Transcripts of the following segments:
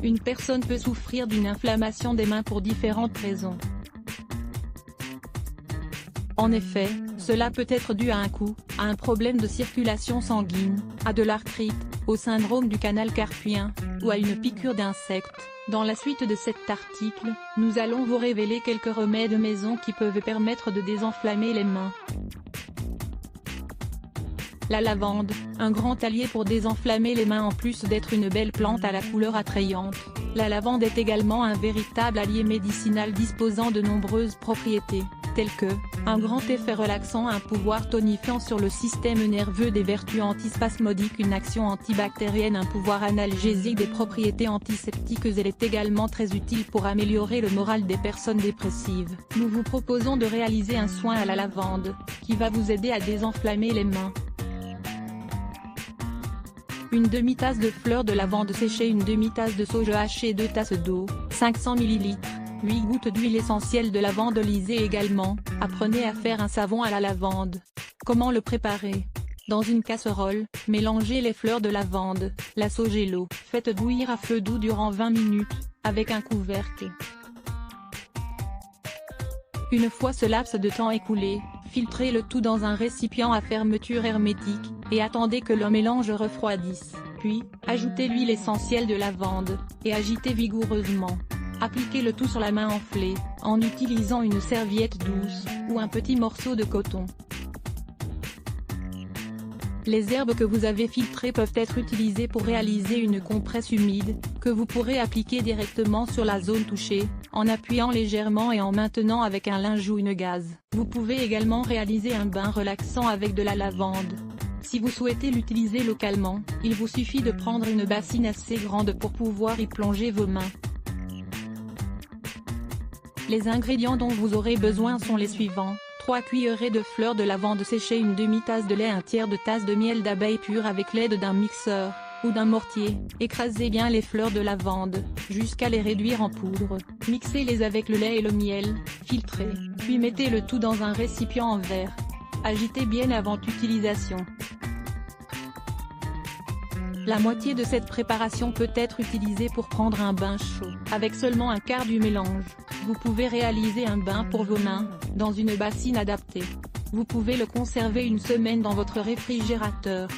Une personne peut souffrir d'une inflammation des mains pour différentes raisons. En effet, cela peut être dû à un coup, à un problème de circulation sanguine, à de l'arthrite, au syndrome du canal carpien, ou à une piqûre d'insecte. Dans la suite de cet article, nous allons vous révéler quelques remèdes maison qui peuvent permettre de désenflammer les mains. La lavande, un grand allié pour désenflammer les mains en plus d'être une belle plante à la couleur attrayante. La lavande est également un véritable allié médicinal disposant de nombreuses propriétés, telles que, un grand effet relaxant, un pouvoir tonifiant sur le système nerveux, des vertus antispasmodiques, une action antibactérienne, un pouvoir analgésique, des propriétés antiseptiques. Elle est également très utile pour améliorer le moral des personnes dépressives. Nous vous proposons de réaliser un soin à la lavande, qui va vous aider à désenflammer les mains. Une demi-tasse de fleurs de lavande séchée, une demi-tasse de soja haché, 2 tasses d'eau, 500 ml, 8 gouttes d'huile essentielle de lavande. Lisez également, apprenez à faire un savon à la lavande. Comment le préparer? Dans une casserole, mélangez les fleurs de lavande, la sauge et l'eau. Faites bouillir à feu doux durant 20 minutes, avec un couvercle. Une fois ce laps de temps écoulé, filtrez le tout dans un récipient à fermeture hermétique, et attendez que le mélange refroidisse. Puis, ajoutez l'huile essentielle de lavande, et agitez vigoureusement. Appliquez le tout sur la main enflée, en utilisant une serviette douce, ou un petit morceau de coton. Les herbes que vous avez filtrées peuvent être utilisées pour réaliser une compresse humide, que vous pourrez appliquer directement sur la zone touchée, en appuyant légèrement et en maintenant avec un linge ou une gaze. Vous pouvez également réaliser un bain relaxant avec de la lavande. Si vous souhaitez l'utiliser localement, il vous suffit de prendre une bassine assez grande pour pouvoir y plonger vos mains. Les ingrédients dont vous aurez besoin sont les suivants: 3 cuillerées de fleurs de lavande séchées, une demi-tasse de lait, un tiers de tasse de miel d'abeille pur avec l'aide d'un mixeur, ou d'un mortier. Écrasez bien les fleurs de lavande, jusqu'à les réduire en poudre. Mixez-les avec le lait et le miel, filtrez, puis mettez le tout dans un récipient en verre. Agitez bien avant utilisation. La moitié de cette préparation peut être utilisée pour prendre un bain chaud. Avec seulement un quart du mélange, vous pouvez réaliser un bain pour vos mains, dans une bassine adaptée. Vous pouvez le conserver une semaine dans votre réfrigérateur.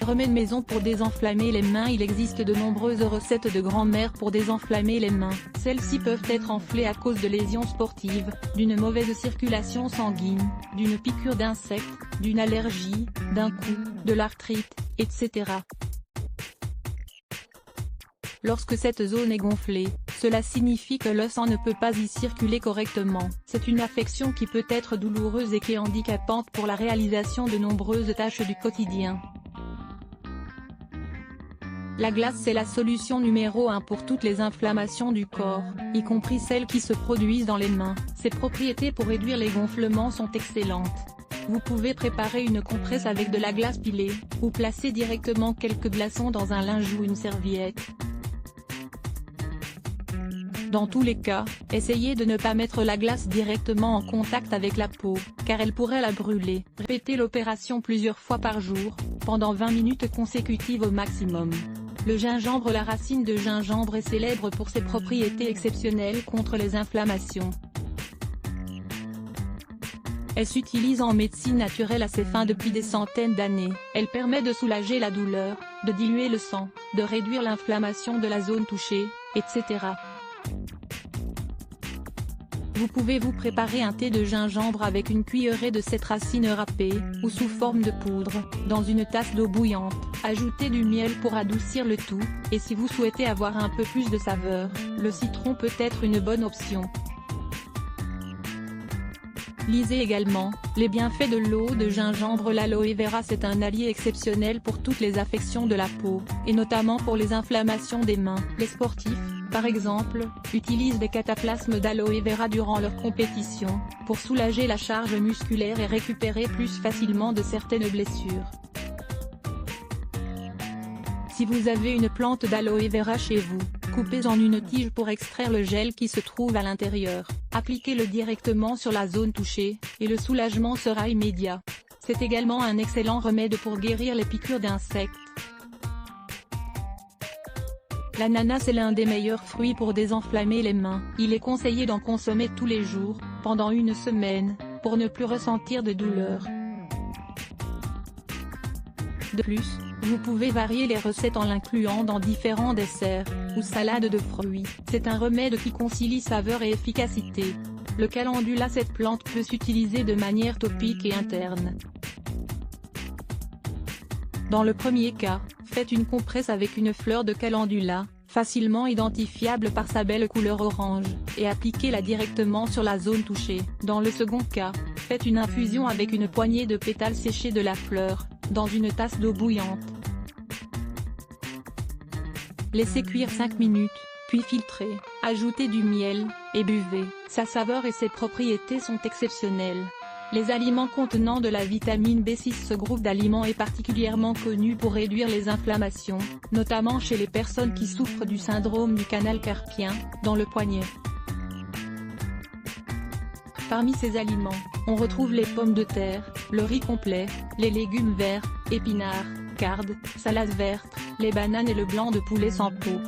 Remède maison pour désenflammer les mains. Il existe de nombreuses recettes de grand-mère pour désenflammer les mains. Celles-ci peuvent être enflées à cause de lésions sportives, d'une mauvaise circulation sanguine, d'une piqûre d'insecte, d'une allergie, d'un coup, de l'arthrite, etc. Lorsque cette zone est gonflée, cela signifie que le sang ne peut pas y circuler correctement. C'est une affection qui peut être douloureuse et qui est handicapante pour la réalisation de nombreuses tâches du quotidien. La glace, c'est la solution numéro 1 pour toutes les inflammations du corps, y compris celles qui se produisent dans les mains. Ses propriétés pour réduire les gonflements sont excellentes. Vous pouvez préparer une compresse avec de la glace pilée, ou placer directement quelques glaçons dans un linge ou une serviette. Dans tous les cas, essayez de ne pas mettre la glace directement en contact avec la peau, car elle pourrait la brûler. Répétez l'opération plusieurs fois par jour, pendant 20 minutes consécutives au maximum. Le gingembre. La racine de gingembre est célèbre pour ses propriétés exceptionnelles contre les inflammations. Elle s'utilise en médecine naturelle à ses fins depuis des centaines d'années. Elle permet de soulager la douleur, de diluer le sang, de réduire l'inflammation de la zone touchée, etc. Vous pouvez vous préparer un thé de gingembre avec une cuillerée de cette racine râpée, ou sous forme de poudre, dans une tasse d'eau bouillante. Ajoutez du miel pour adoucir le tout, et si vous souhaitez avoir un peu plus de saveur, le citron peut être une bonne option. Lisez également, les bienfaits de l'eau de gingembre. L'aloe vera, c'est un allié exceptionnel pour toutes les affections de la peau, et notamment pour les inflammations des mains. Les sportifs, par exemple, utilisent des cataplasmes d'aloe vera durant leur compétition, pour soulager la charge musculaire et récupérer plus facilement de certaines blessures. Si vous avez une plante d'aloe vera chez vous, coupez-en une tige pour extraire le gel qui se trouve à l'intérieur. Appliquez-le directement sur la zone touchée, et le soulagement sera immédiat. C'est également un excellent remède pour guérir les piqûres d'insectes. L'ananas est l'un des meilleurs fruits pour désenflammer les mains. Il est conseillé d'en consommer tous les jours, pendant une semaine, pour ne plus ressentir de douleur. De plus, vous pouvez varier les recettes en l'incluant dans différents desserts, ou salades de fruits. C'est un remède qui concilie saveur et efficacité. Le calendula. Cette plante peut s'utiliser de manière topique et interne. Dans le premier cas, faites une compresse avec une fleur de calendula, facilement identifiable par sa belle couleur orange, et appliquez-la directement sur la zone touchée. Dans le second cas, faites une infusion avec une poignée de pétales séchés de la fleur, dans une tasse d'eau bouillante. Laissez cuire 5 minutes, puis filtrez, ajoutez du miel, et buvez. Sa saveur et ses propriétés sont exceptionnelles. Les aliments contenant de la vitamine B6. Ce groupe d'aliments est particulièrement connu pour réduire les inflammations, notamment chez les personnes qui souffrent du syndrome du canal carpien, dans le poignet. Parmi ces aliments, on retrouve les pommes de terre, le riz complet, les légumes verts, épinards, cardes, salades vertes, les bananes et le blanc de poulet sans peau.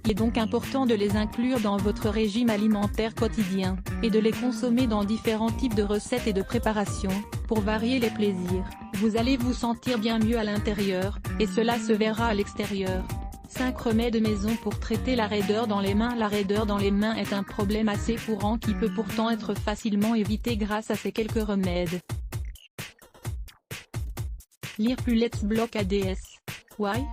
Il est donc important de les inclure dans votre régime alimentaire quotidien, et de les consommer dans différents types de recettes et de préparations, pour varier les plaisirs. Vous allez vous sentir bien mieux à l'intérieur, et cela se verra à l'extérieur. 5 remèdes maison pour traiter la raideur dans les mains. La raideur dans les mains est un problème assez courant qui peut pourtant être facilement évité grâce à ces quelques remèdes. Lire plus. Let's block ADS. Why?